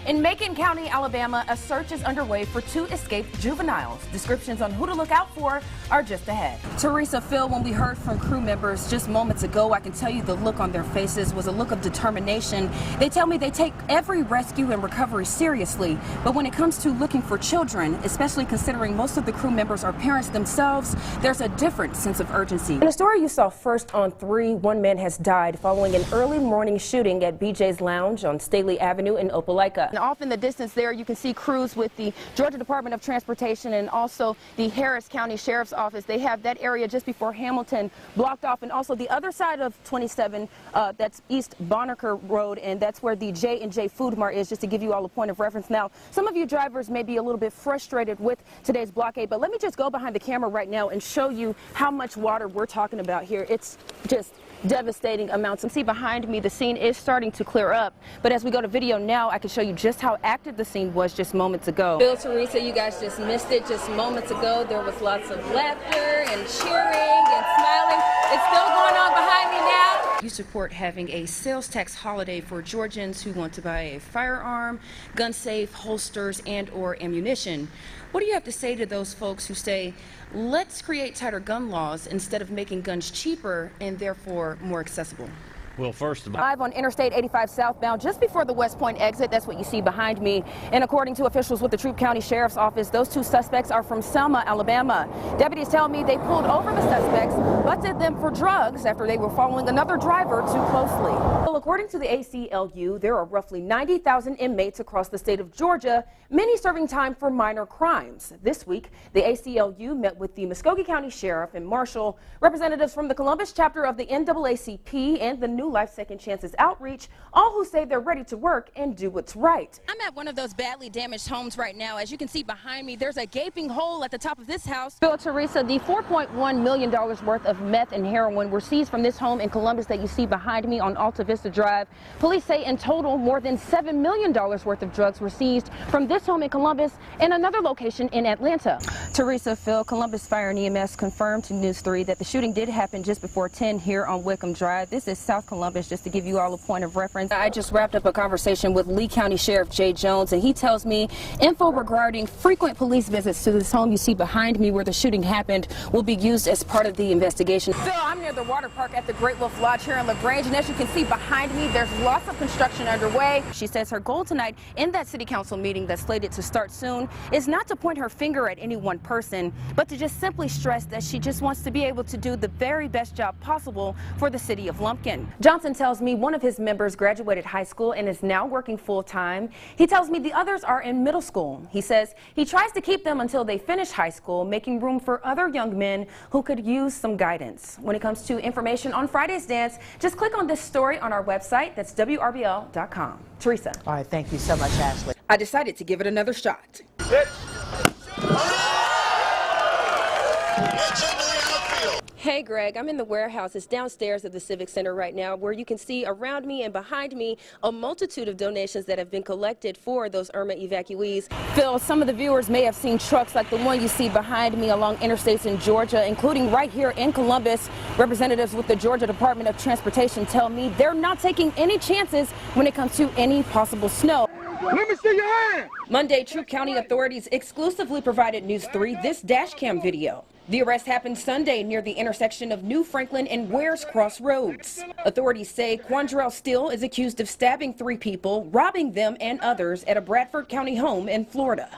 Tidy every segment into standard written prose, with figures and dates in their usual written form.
In Macon County, Alabama, a search is underway for 2 escaped juveniles. Descriptions on who to look out for are just ahead. Teresa, Phil, when we heard from crew members just moments ago, I can tell you the look on their faces was a look of determination. They tell me they take every rescue and recovery seriously, but when it comes to looking for children, especially considering most of the crew members are parents themselves, there's a different sense of urgency. In a story you saw first on 3, one man has died following an early morning shooting at BJ's Lounge on Staley Avenue in Opelika. And off in the distance there, you can see crews with the Georgia Department of Transportation and also the Harris County Sheriff's Office. They have that area just before Hamilton blocked off, and also the other side of 27, that's East Bonnaker Road, and that's where the J&J Food Mart is, just to give you all a point of reference. Now, some of you drivers may be a little bit frustrated with today's blockade, but let me just go behind the camera right now and show you how much water we're talking about here. It's just devastating amounts. And see behind me, the scene is starting to clear up, but as we go to video now, I can show you just how active the scene was just moments ago. Bill, Teresa, you guys just missed it just moments ago. There was lots of laughter and cheering and smiling. It's still going on behind me now. You support having a sales tax holiday for Georgians who want to buy a firearm, gun safe, holsters, and or ammunition. What do you have to say to those folks who say, let's create tighter gun laws instead of making guns cheaper and therefore more accessible? Well, first of all, live on Interstate 85 southbound, just before the West Point exit. That's what you see behind me. And according to officials with the Troup County Sheriff's Office, those 2 suspects are from Selma, Alabama. Deputies tell me they pulled over the suspects, busted them for drugs after they were following another driver too closely. Well, according to the ACLU, there are roughly 90,000 inmates across the state of Georgia, many serving time for minor crimes. This week, the ACLU met with the Muskogee County Sheriff and Marshal, representatives from the Columbus chapter of the NAACP, and the New Life Second Chances Outreach, all who say they're ready to work and do what's right. I'm at one of those badly damaged homes right now. As you can see behind me, there's a gaping hole at the top of this house. Bill, Teresa, the $4.1 million worth of meth and heroin were seized from this home in Columbus that you see behind me on Alta Vista Drive. Police say in total more than $7 million worth of drugs were seized from this home in Columbus and another location in Atlanta. Teresa, Phil, Columbus Fire and EMS confirmed to News 3 that the shooting did happen just before 10 here on Wickham Drive. This is South Columbus, just to give you all a point of reference. I just wrapped up a conversation with Lee County Sheriff Jay Jones, and he tells me info regarding frequent police visits to this home you see behind me where the shooting happened will be used as part of the investigation. Phil, I'm near the water park at the Great Wolf Lodge here in LaGrange, and as you can see behind me, there's lots of construction underway. She says her goal tonight in that city council meeting that's slated to start soon is not to point her finger at any one person, but to just simply stress that she just wants to be able to do the very best job possible for the city of Lumpkin. Johnson tells me one of his members graduated high school and is now working full-time. He tells me the others are in middle school. He says he tries to keep them until they finish high school, making room for other young men who could use some guidance. When it comes to information on Friday's dance, just click on this story on our website. That's wrbl.com. Teresa. All right, thank you so much, Ashley. I decided to give it another shot. Hey Greg, I'm in the warehouse. It's downstairs at the Civic Center right now, where you can see around me and behind me a multitude of donations that have been collected for those Irma evacuees. Phil, some of the viewers may have seen trucks like the one you see behind me along interstates in Georgia, including right here in Columbus. Representatives with the Georgia Department of Transportation tell me they're not taking any chances when it comes to any possible snow. Let me see your hand! Monday, Troup County authorities exclusively provided News 3 this dash cam video. The arrest happened Sunday near the intersection of New Franklin and Wares Cross Roads. Authorities say Quandrell Steele is accused of stabbing 3 people, robbing them and others at a Bradford County home in Florida.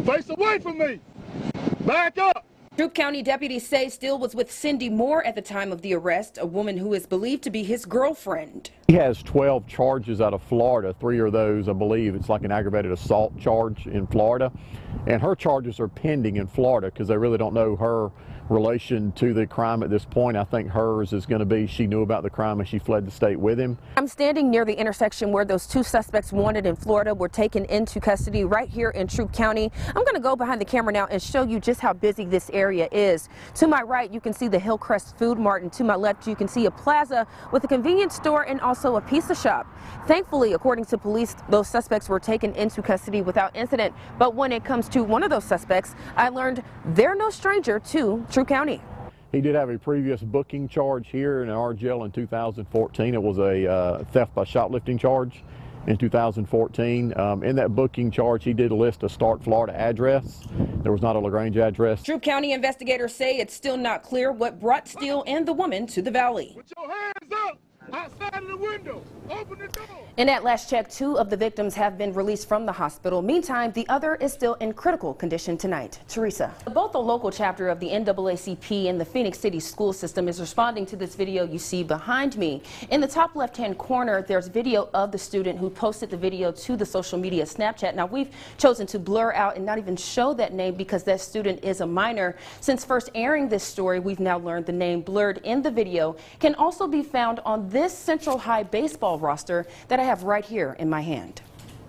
Face away from me! Back up! Troup County deputies say Steele was with Cindy Moore at the time of the arrest, a woman who is believed to be his girlfriend. He has 12 charges out of Florida. 3 of those, I believe, it's like an aggravated assault charge in Florida. And her charges are pending in Florida because they really don't know her relation to the crime at this point. I think hers is going to be she knew about the crime and she fled the state with him. I'm standing near the intersection where those 2 suspects wanted in Florida were taken into custody right here in Troup County. I'm going to go behind the camera now and show you just how busy this area is. To my right, you can see the Hillcrest Food Mart, and to my left, you can see a plaza with a convenience store and also a pizza shop. Thankfully, according to police, those suspects were taken into custody without incident. But when it comes to one of those suspects, I learned they're no stranger to Troup County. He did have a previous booking charge here in our jail in 2014. It was a theft by shoplifting charge. in 2014. In that booking charge, he did list a Start Florida address. There was not a LaGrange address. Troup County investigators say it's still not clear what brought Steele and the woman to the valley. Put your hands up outside of the window. Open the door. And at last check, 2 of the victims have been released from the hospital. Meantime, the other is still in critical condition tonight. Teresa. Both the local chapter of the NAACP and the Phoenix City school system is responding to this video you see behind me. In the top left-hand corner, there's video of the student who posted the video to the social media Snapchat. Now, we've chosen to blur out and not even show that name because that student is a minor. Since first airing this story, we've now learned the name blurred in the video can also be found on this Central High baseball roster that I have right here in my hand.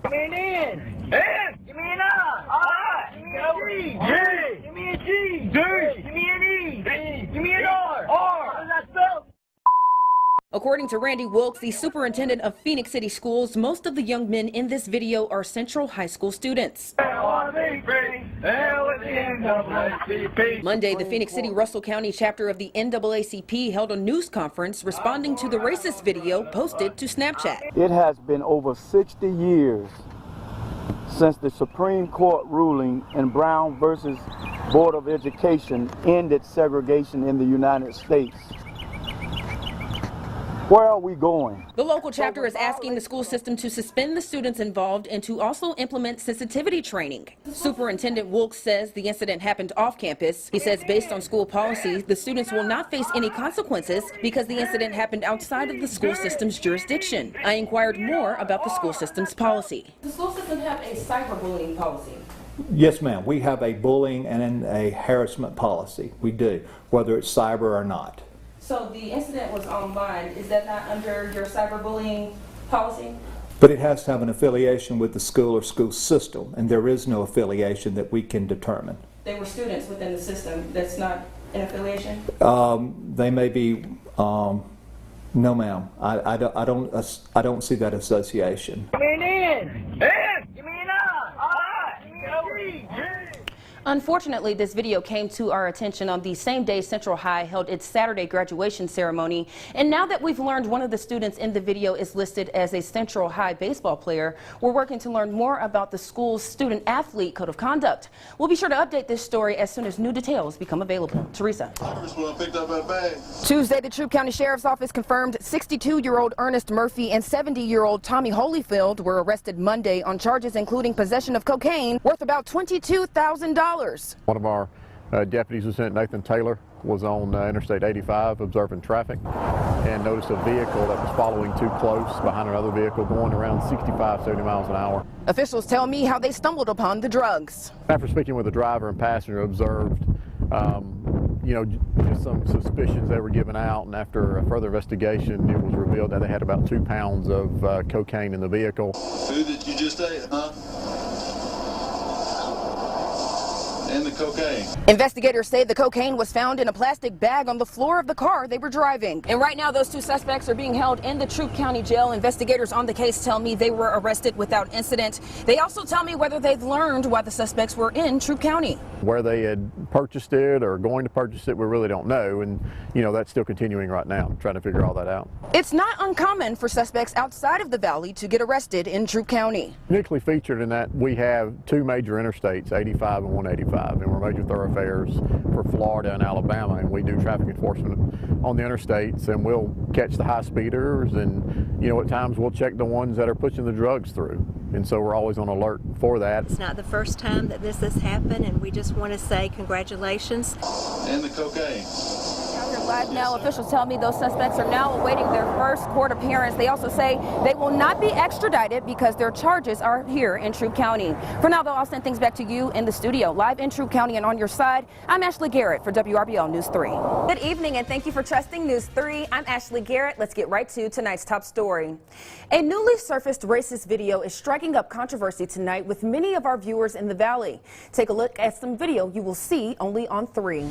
Give me an N. N. Give me an I. Give me a G. G. Give me a G. D. Give me an E. E. Give me an R. R. How does that spell? According to Randy Wilkes, the superintendent of Phoenix City Schools, most of the young men in this video are Central High School students. Monday, the Phoenix City Russell County chapter of the NAACP held a news conference responding to the racist video posted to Snapchat. It has been over 60 years since the Supreme Court ruling in Brown versus Board of Education ended segregation in the United States. Where are we going? The local chapter is asking the school system to suspend the students involved and to also implement sensitivity training. Superintendent Wilkes says the incident happened off campus. He says based on school policies, the students will not face any consequences because the incident happened outside of the school system's jurisdiction. I inquired more about the school system's policy. Does the school system have a cyberbullying policy? Yes, ma'am. We have a bullying and a harassment policy. We do, whether it's cyber or not. So the incident was online. Is that not under your cyberbullying policy? But it has to have an affiliation with the school or school system, and there is no affiliation that we can determine. They were students within the system. That's not an affiliation? They may be, no ma'am. I don't see that association. Give me an N. N. Give me an I. Give me a G. G. Unfortunately, this video came to our attention on the same day Central High held its Saturday graduation ceremony. And now that we've learned one of the students in the video is listed as a Central High baseball player, we're working to learn more about the school's student-athlete code of conduct. We'll be sure to update this story as soon as new details become available. Teresa. Tuesday, the Troup County Sheriff's Office confirmed 62-year-old Ernest Murphy and 70-year-old Tommy Holyfield were arrested Monday on charges including possession of cocaine worth about $22,000. One of our deputies, Lieutenant Nathan Taylor, was on Interstate 85 observing traffic and noticed a vehicle that was following too close behind another vehicle going around 65, 70 miles an hour. Officials tell me how they stumbled upon the drugs. After speaking with the driver and passenger, observed just some suspicions they were giving out, and after a further investigation, it was revealed that they had about 2 pounds of cocaine in the vehicle. Food that you just ate, huh? And the cocaine. Investigators say the cocaine was found in a plastic bag on the floor of the car they were driving. And right now, those 2 suspects are being held in the Troup County Jail. Investigators on the case tell me they were arrested without incident. They also tell me whether they've learned why the suspects were in Troup County. Where they had purchased it or going to purchase it, we really don't know. And, that's still continuing right now, trying to figure all that out. It's not uncommon for suspects outside of the valley to get arrested in Troup County. Uniquely featured in that we have 2 major interstates, 85 and 185, and we're major thoroughfares for Florida and Alabama, and we do traffic enforcement on the interstates, and we'll catch the high speeders, and at times we'll check the ones that are pushing the drugs through, and so we're always on alert for that. It's not the first time that this has happened, and we just want to say congratulations. And the cocaine. Live now, officials tell me those suspects are now awaiting their first court appearance. They also say they will not be extradited because their charges are here in Troup County. For now, though, I'll send things back to you in the studio. Live in Troup County and on your side, I'm Ashley Garrett for WRBL News 3. Good evening and thank you for trusting News 3. I'm Ashley Garrett. Let's get right to tonight's top story. A newly surfaced racist video is striking up controversy tonight with many of our viewers in the Valley. Take a look at some video you will see only on 3.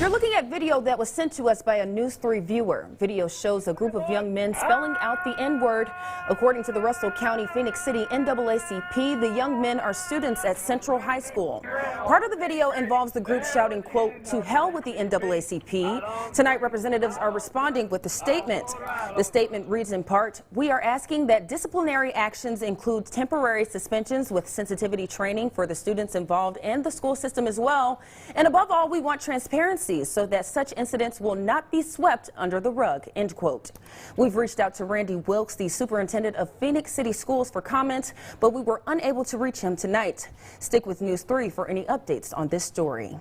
You're looking at video that was sent to us by a News 3 viewer. Video shows a group of young men spelling out the N-word. According to the Russell County Phoenix City NAACP, the young men are students at Central High School. Part of the video involves the group shouting, quote, "To hell with the NAACP." Tonight, representatives are responding with a statement. The statement reads in part, "We are asking that disciplinary actions include temporary suspensions with sensitivity training for the students involved and the school system as well. And above all, we want transparency so that such incidents will not be swept under the rug," end quote. We've reached out to Randy Wilkes, the superintendent of Phoenix City Schools, for comment, but we were unable to reach him tonight. Stick with News 3 for any updates on this story.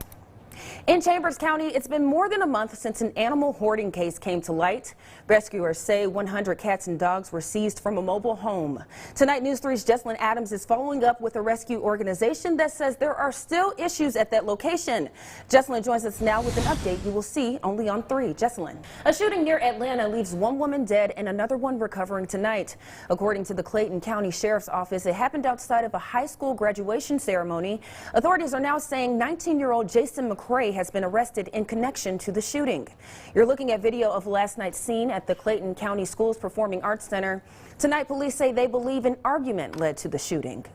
In Chambers County, it's been more than a month since an animal hoarding case came to light. Rescuers say 100 cats and dogs were seized from a mobile home. Tonight, News 3's Jesselyn Adams is following up with a rescue organization that says there are still issues at that location. Jesselyn joins us now with an update you will see only on 3. Jesselyn. A shooting near Atlanta leaves one woman dead and another one recovering tonight. According to the Clayton County Sheriff's Office, it happened outside of a high school graduation ceremony. Authorities are now saying 19-year-old Jason McCray has been arrested in connection to the shooting. You're looking at video of last night's scene at the Clayton County Schools Performing Arts Center. Tonight, police say they believe an argument led to the shooting.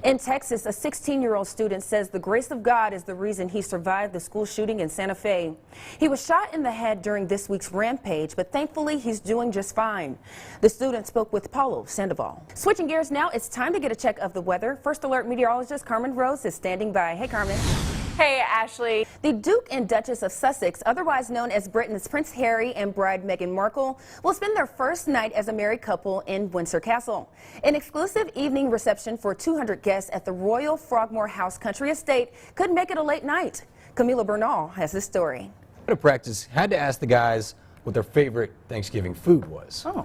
In Texas, a 16-year-old student says the grace of God is the reason he survived the school shooting in Santa Fe. He was shot in the head during this week's rampage, but thankfully he's doing just fine. The student spoke with Paulo Sandoval. Switching gears now, it's time to get a check of the weather. First Alert meteorologist Carmen Rose is standing by. Hey, Carmen. Hey, Ashley. The Duke and Duchess of Sussex, otherwise known as Britain's Prince Harry and bride Meghan Markle, will spend their first night as a married couple in Windsor Castle. An exclusive evening reception for 200 guests at the Royal Frogmore House Country Estate could make it a late night. Camila Bernal has this story. To practice, had to ask the guys what their favorite Thanksgiving food was. Oh.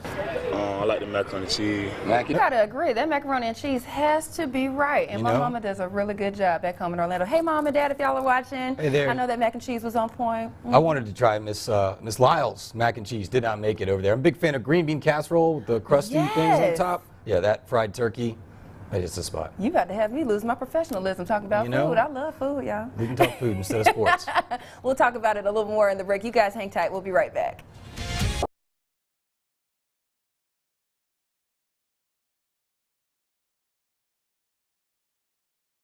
I like the macaroni and cheese. You gotta agree, that macaroni and cheese has to be right. And my mama does a really good job back home in Orlando. Hey, Mom and Dad, if y'all are watching. Hey there. I know that mac and cheese was on point. I wanted to try Miss Lyle's mac and cheese. Did not make it over there. I'm a big fan of green bean casserole with the crusty things on top. Yeah, that fried turkey. It's the spot. You about to have me lose my professionalism talking about food. I love food, y'all. We can talk food instead of sports. We'll talk about it a little more in the break. You guys hang tight. We'll be right back.